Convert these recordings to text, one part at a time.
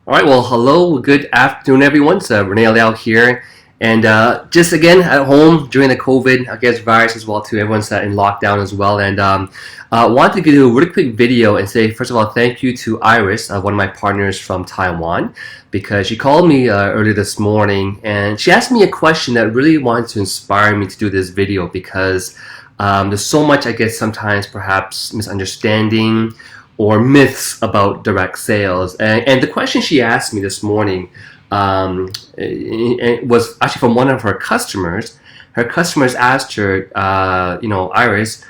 All right, well, hello, good afternoon, everyone. It's Renee Liao here. And just again at home during the COVID, I guess, virus as well, too. Everyone's in lockdown as well. And wanted to do a really quick video and say, first of all, thank you to Iris, one of my partners from Taiwan, because she called me earlier this morning and she asked me a question that really wanted to inspire me to do this video because there's so much, I guess, sometimes perhaps misunderstanding or myths about direct sales. And the question she asked me this morning it was actually from one of her customers. Her customers asked her, Iris,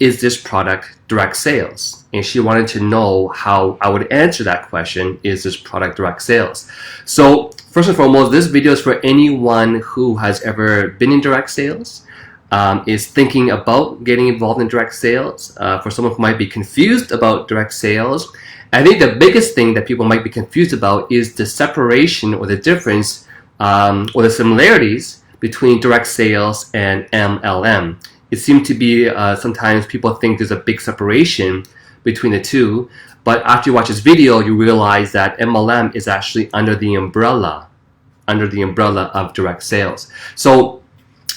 is this product direct sales? And she wanted to know how I would answer that question, is this product direct sales? So first and foremost, this video is for anyone who has ever been in direct sales, is thinking about getting involved in direct sales, for someone who might be confused about direct sales. I think the biggest thing that people might be confused about is the separation or the difference or the similarities between direct sales and MLM. It seems to be sometimes people think there's a big separation between the two, but after you watch this video, you realize that MLM is actually under the umbrella of direct sales. So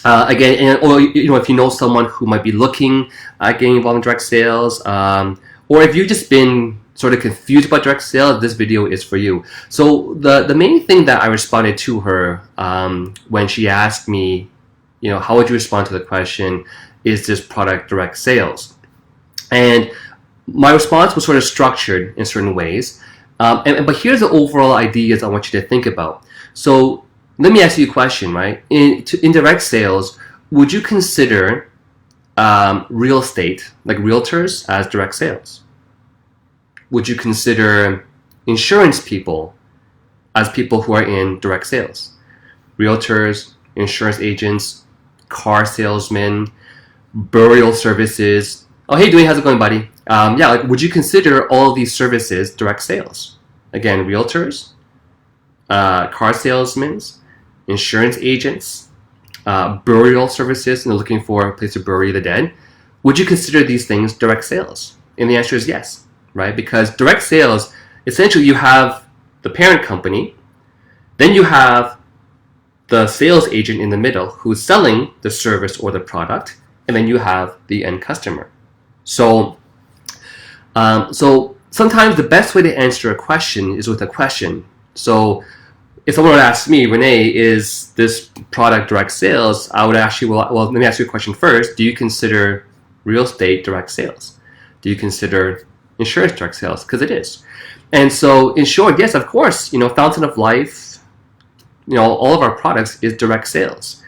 again, or if you know someone who might be looking at getting involved in direct sales, or if you've just been sort of confused about direct sales, this video is for you. So the main thing that I responded to her when she asked me, how would you respond to the question, is this product direct sales? And my response was sort of structured in certain ways. But here's the overall ideas I want you to think about. So let me ask you a question, right? In direct sales, would you consider real estate, like realtors, as direct sales? Would you consider insurance people as people who are in direct sales? Realtors, insurance agents, car salesmen, burial services. Oh, hey, Dwayne, how's it going, buddy? Would you consider all of these services direct sales? Again, realtors, car salesmen, insurance agents, burial services, and they're looking for a place to bury the dead. Would you consider these things direct sales? And the answer is yes, right? Because direct sales, essentially you have the parent company, then you have the sales agent in the middle who's selling the service or the product, and then you have the end customer. So sometimes the best way to answer a question is with a question. So if someone would ask me, Renee, is this product direct sales? I would actually, well, let me ask you a question first. Do you consider real estate direct sales? Do you consider insurance direct sales? Because it is. And so in short, yes, of course, Fountain of Life, all of our products is direct sales.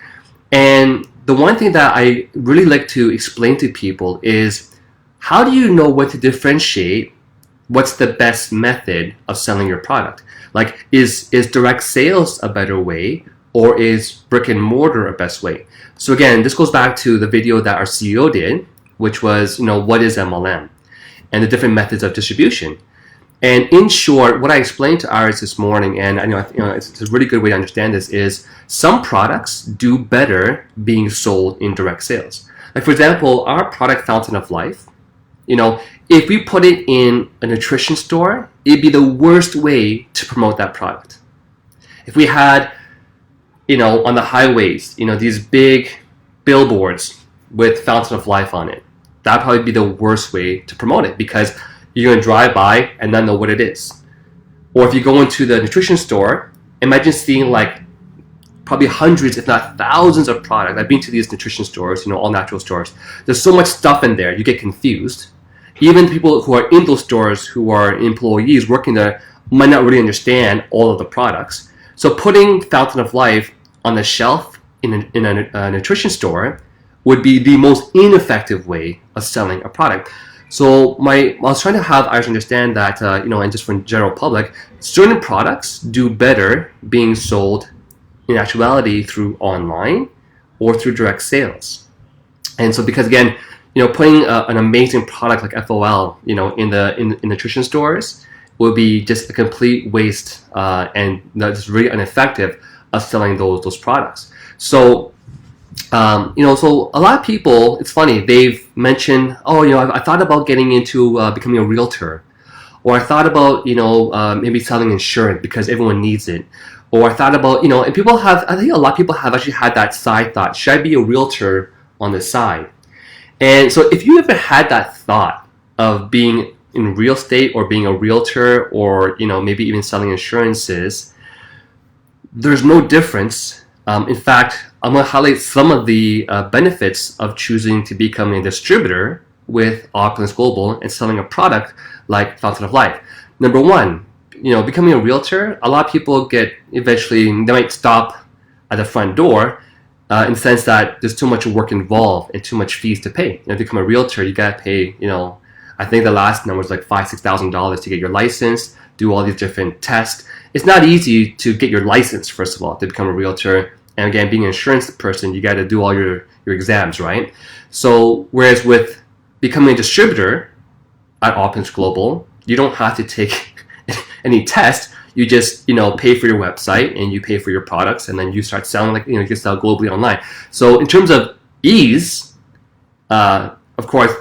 And the one thing that I really like to explain to people is, how do you know when to differentiate what's the best method of selling your product? Like, is direct sales a better way, or is brick and mortar a best way? So again, this goes back to the video that our CEO did, which was, what is MLM and the different methods of distribution. And in short, what I explained to Iris this morning, and I know it's a really good way to understand this, is some products do better being sold in direct sales. Like, for example, our product Fountain of Life, if we put it in a nutrition store, it'd be the worst way to promote that product. If we had, on the highways, these big billboards with Fountain of Life on it, that'd probably be the worst way to promote it, because you're going to drive by and not know what it is. Or if you go into the nutrition store, imagine seeing probably hundreds, if not thousands of products. I've been to these nutrition stores, all natural stores. There's so much stuff in there, you get confused. Even people who are in those stores, who are employees working there, might not really understand all of the products. So putting Fountain of Life on the shelf in a nutrition store would be the most ineffective way of selling a product. So I was trying to have Iris understand that, and just for the general public, certain products do better being sold in actuality through online or through direct sales. And so because again, putting an amazing product like FOL, in the nutrition stores would be just a complete waste and just really ineffective of selling those products. So so a lot of people, it's funny, they've mentioned, I thought about getting into becoming a realtor, Or I thought about, maybe selling insurance because everyone needs it. Or I thought about, and people have, I think a lot of people have actually had that side thought, should I be a realtor on the side? And so if you ever had that thought of being in real estate or being a realtor or, maybe even selling insurances, there's no difference. In fact, I'm going to highlight some of the benefits of choosing to become a distributor with Opulence Global and selling a product like Fountain of Life. Number one, becoming a realtor, a lot of people they might stop at the front door in the sense that there's too much work involved and too much fees to pay. To become a realtor, you got to pay, I think the last number was like $5,000-$6,000 to get your license, do all these different tests. It's not easy to get your license, first of all, to become a realtor. And again, being an insurance person, you got to do all your exams, right? So whereas with becoming a distributor at Opulence Global, you don't have to take any test. You just, pay for your website and you pay for your products, and then you start selling, you can sell globally online. So in terms of ease, of course,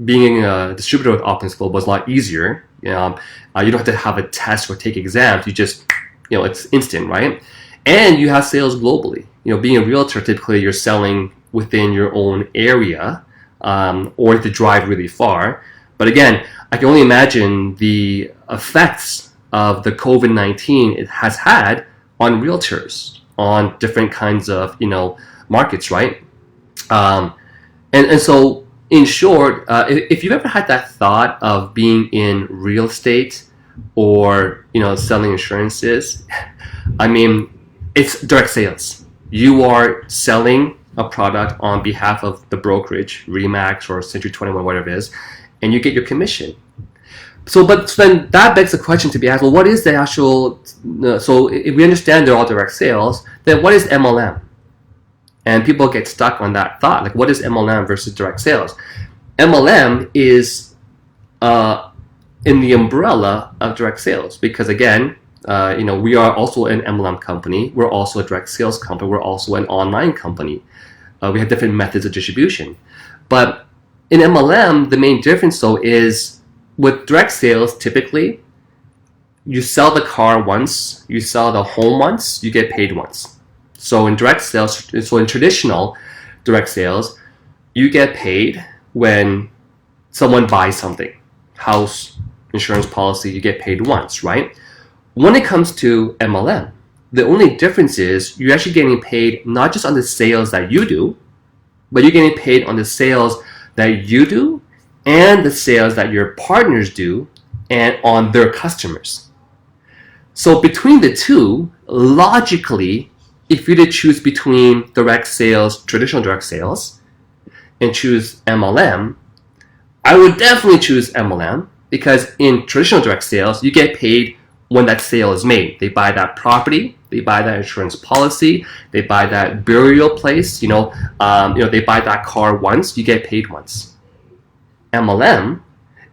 being a distributor with Opulence Global is a lot easier. You don't have to have a test or take exams. You just, it's instant, right? And you have sales globally. Being a realtor, typically you're selling within your own area, or to drive really far. But again, I can only imagine the effects of the COVID-19 it has had on realtors, on different kinds of, markets, right? And so, in short, if you've ever had that thought of being in real estate or, selling insurances, I mean, it's direct sales. You are selling a product on behalf of the brokerage, Remax or Century 21, whatever it is, and you get your commission. So then that begs the question to be asked, well, what is the actual, so if we understand they're all direct sales, then what is MLM? And people get stuck on that thought, like what is MLM versus direct sales? MLM is in the umbrella of direct sales because again, we are also an MLM company. We're also a direct sales company. We're also an online company. We have different methods of distribution. But in MLM, the main difference though is with direct sales, typically, you sell the car once, you sell the home once, you get paid once. So in traditional direct sales, you get paid when someone buys something. House, insurance policy, you get paid once, right? When it comes to MLM, the only difference is you're actually getting paid not just on the sales that you do, but you're getting paid on the sales that you do and the sales that your partners do and on their customers. So between the two, logically, if you were to choose between direct sales, traditional direct sales, and choose MLM, I would definitely choose MLM because in traditional direct sales, you get paid when that sale is made. They buy that property, they buy that insurance policy, they buy that burial place, they buy that car once, you get paid once. MLM,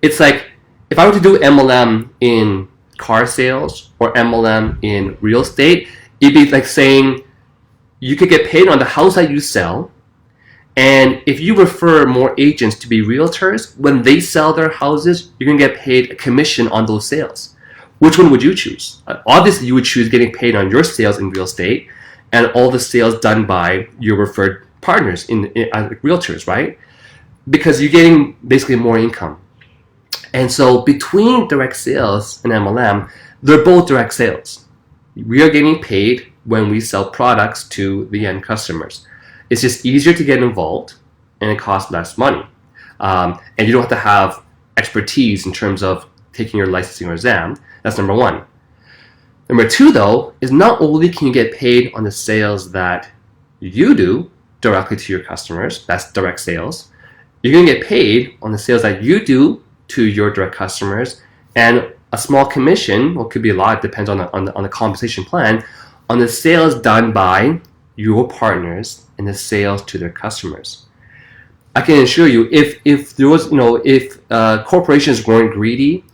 it's like if I were to do MLM in car sales or MLM in real estate, it'd be like saying you could get paid on the house that you sell, and if you refer more agents to be realtors, when they sell their houses, you're going to get paid a commission on those sales. Which one would you choose? Obviously, you would choose getting paid on your sales in real estate and all the sales done by your referred partners in realtors, right? Because you're getting basically more income. And so between direct sales and MLM, they're both direct sales. We are getting paid when we sell products to the end customers. It's just easier to get involved and it costs less money. And you don't have to have expertise in terms of taking your licensing or exam. That's number one. Number two, though, is not only can you get paid on the sales that you do directly to your customers, that's direct sales, you're going to get paid on the sales that you do to your direct customers, and a small commission, or could be a lot, it depends on the compensation plan, on the sales done by your partners and the sales to their customers. I can assure you, if there was, if corporations weren't greedy,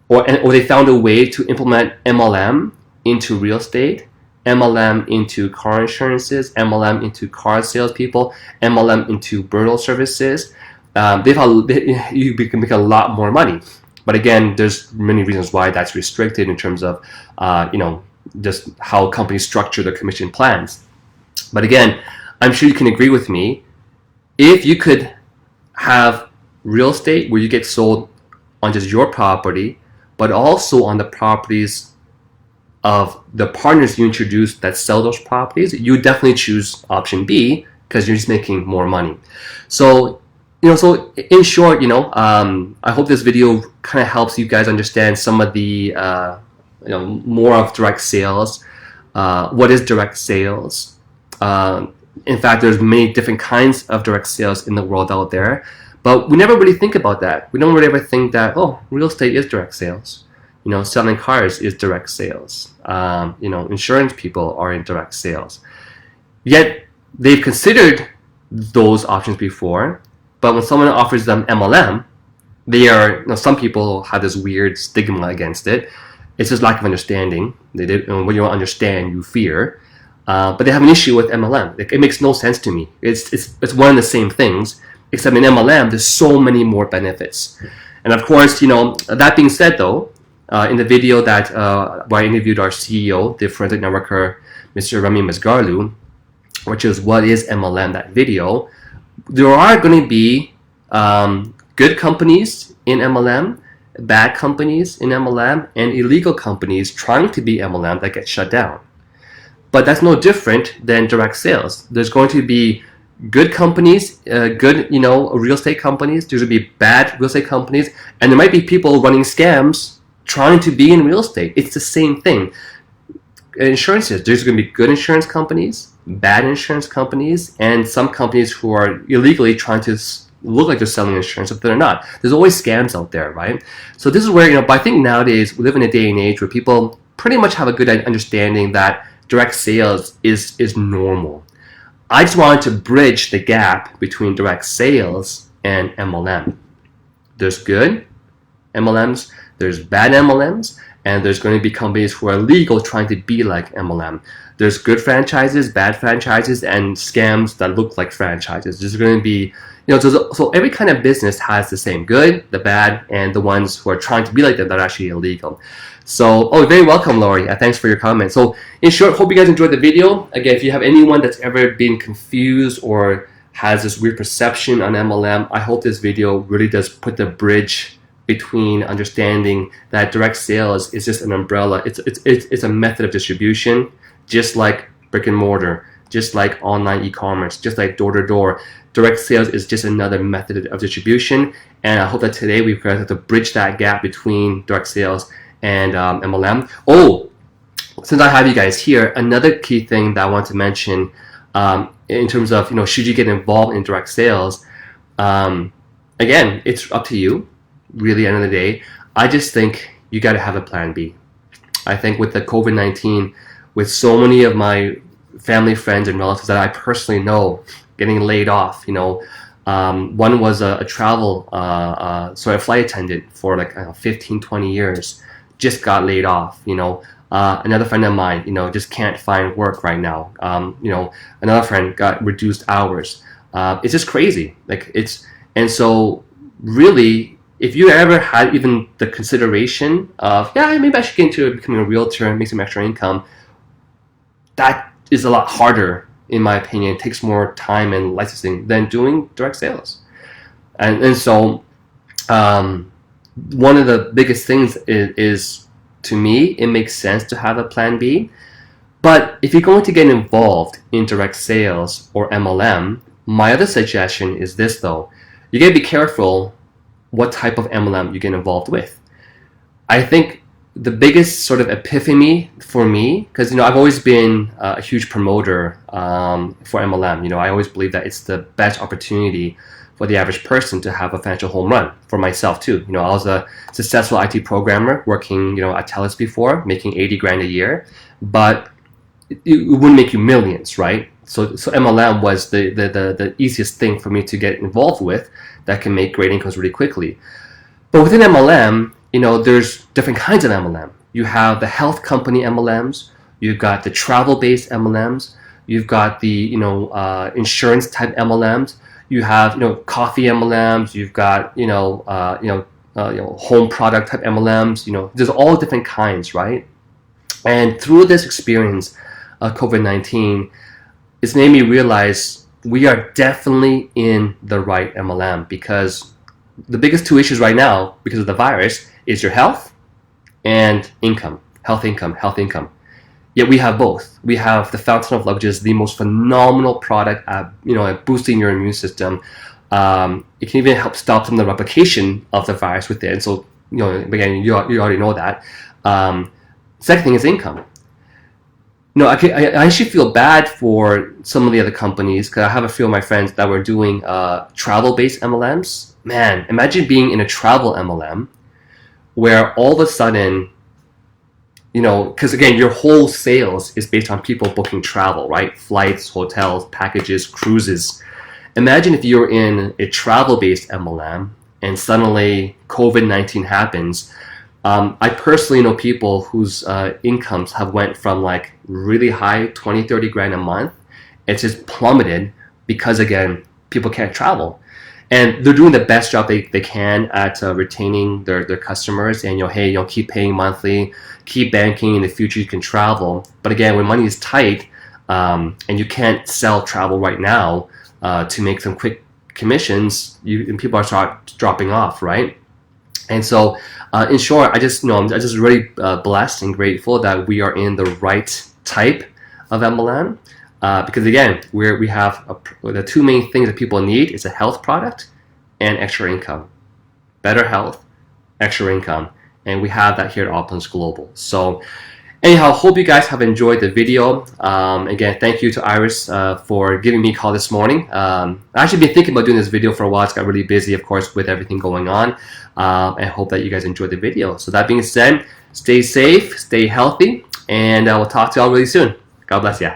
or they found a way to implement MLM into real estate, MLM into car insurances, MLM into car salespeople, MLM into burial services, you can make a lot more money. But again, there's many reasons why that's restricted in terms of, just how companies structure their commission plans. But again, I'm sure you can agree with me. If you could have real estate where you get sold on just your property, but also on the properties of the partners you introduce that sell those properties, you would definitely choose option B because you're just making more money. So, so in short, I hope this video kind of helps you guys understand some of the, more of direct sales. What is direct sales? In fact, there's many different kinds of direct sales in the world out there, but we never really think about that. We don't really ever think that, oh, real estate is direct sales. Selling cars is direct sales. Insurance people are in direct sales. Yet they've considered those options before, but when someone offers them MLM, they are, some people have this weird stigma against it. It's just lack of understanding. When you don't understand, you fear. But they have an issue with MLM. It makes no sense to me. It's one of the same things, except in MLM, there's so many more benefits. And of course, that being said though, in the video that where I interviewed our CEO, the forensic networker, Mr. Rami Masgarlu, which is what is MLM, that video, there are going to be good companies in MLM, bad companies in MLM, and illegal companies trying to be MLM that get shut down. But that's no different than direct sales. There's going to be good companies, good, real estate companies. There's going to be bad real estate companies, and there might be people running scams trying to be in real estate. It's the same thing. Insurances, there's going to be good insurance companies, bad insurance companies, and some companies who are illegally trying to look like they're selling insurance, but they're not. There's always scams out there, right? So this is where, but I think nowadays we live in a day and age where people pretty much have a good understanding that direct sales is normal. I just wanted to bridge the gap between direct sales and MLM. There's good MLMs, there's bad MLMs, and there's going to be companies who are legal trying to be like MLM. There's good franchises, bad franchises, and scams that look like franchises. There's going to be, so every kind of business has the same good, the bad, and the ones who are trying to be like them that are actually illegal. So, very welcome, Lori. Thanks for your comment. So, in short, hope you guys enjoyed the video. Again, if you have anyone that's ever been confused or has this weird perception on MLM, I hope this video really does put the bridge between understanding that direct sales is just an umbrella. It's a method of distribution, just like brick and mortar, just like online e-commerce, just like door-to-door. Direct sales is just another method of distribution, and I hope that today we've got to bridge that gap between direct sales and MLM. Oh, since I have you guys here, another key thing that I want to mention in terms of, should you get involved in direct sales, again, it's up to you. Really, at the end of the day, I just think you got to have a plan B. I think with the COVID-19, with so many of my family, friends, and relatives that I personally know getting laid off, one was a flight attendant for like 15, 20 years, just got laid off, another friend of mine, just can't find work right now. Another friend got reduced hours. It's just crazy. And so really, if you ever had even the consideration of, maybe I should get into becoming a realtor and make some extra income, that is a lot harder, in my opinion. It takes more time and licensing than doing direct sales. And so one of the biggest things is, to me, it makes sense to have a plan B. But if you're going to get involved in direct sales or MLM, my other suggestion is this though. You gotta be careful what type of MLM you get involved with. I think the biggest sort of epiphany for me, because I've always been a huge promoter for MLM. I always believe that it's the best opportunity for the average person to have a financial home run. For myself too. I was a successful IT programmer working at TELUS before, making 80 grand a year, but it wouldn't make you millions, right? So MLM was the easiest thing for me to get involved with that can make great incomes really quickly. But within MLM, there's different kinds of MLM. You have the health company MLMs, you've got the travel-based MLMs, you've got the insurance type MLMs, you have coffee MLMs, you've got home product type MLMs. There's all different kinds, right? And through this experience of COVID-19, it's made me realize we are definitely in the right MLM, because the biggest two issues right now because of the virus is your health and income. Health, income. Yet we have both. We have the Fountain of Love, which is the most phenomenal product at boosting your immune system. It can even help stop some of the replication of the virus within. So again, you already know that. Second thing is income. I actually feel bad for some of the other companies, because I have a few of my friends that were doing travel-based MLMs. Man, imagine being in a travel MLM where all of a sudden, because again, your whole sales is based on people booking travel, right? Flights, hotels, packages, cruises. Imagine if you're in a travel-based MLM and suddenly COVID-19 happens. I personally know people whose incomes have went from like really high, 20, 30 grand a month. It's just plummeted because, again, people can't travel. And they're doing the best job they can at retaining their customers, and keep paying monthly, keep banking, in the future you can travel. But again, when money is tight, and you can't sell travel right now to make some quick commissions, and people are dropping off, right? And so, in short, I'm just really blessed and grateful that we are in the right type of MLM. Because again, we have the two main things that people need is a health product and extra income. Better health, extra income, and we have that here at Opulence Global. So anyhow, hope you guys have enjoyed the video. Again, thank you to Iris for giving me a call this morning. I actually been thinking about doing this video for a while. It's got really busy, of course, with everything going on. I hope that you guys enjoyed the video. So that being said, stay safe, stay healthy, and we'll talk to you all really soon. God bless you.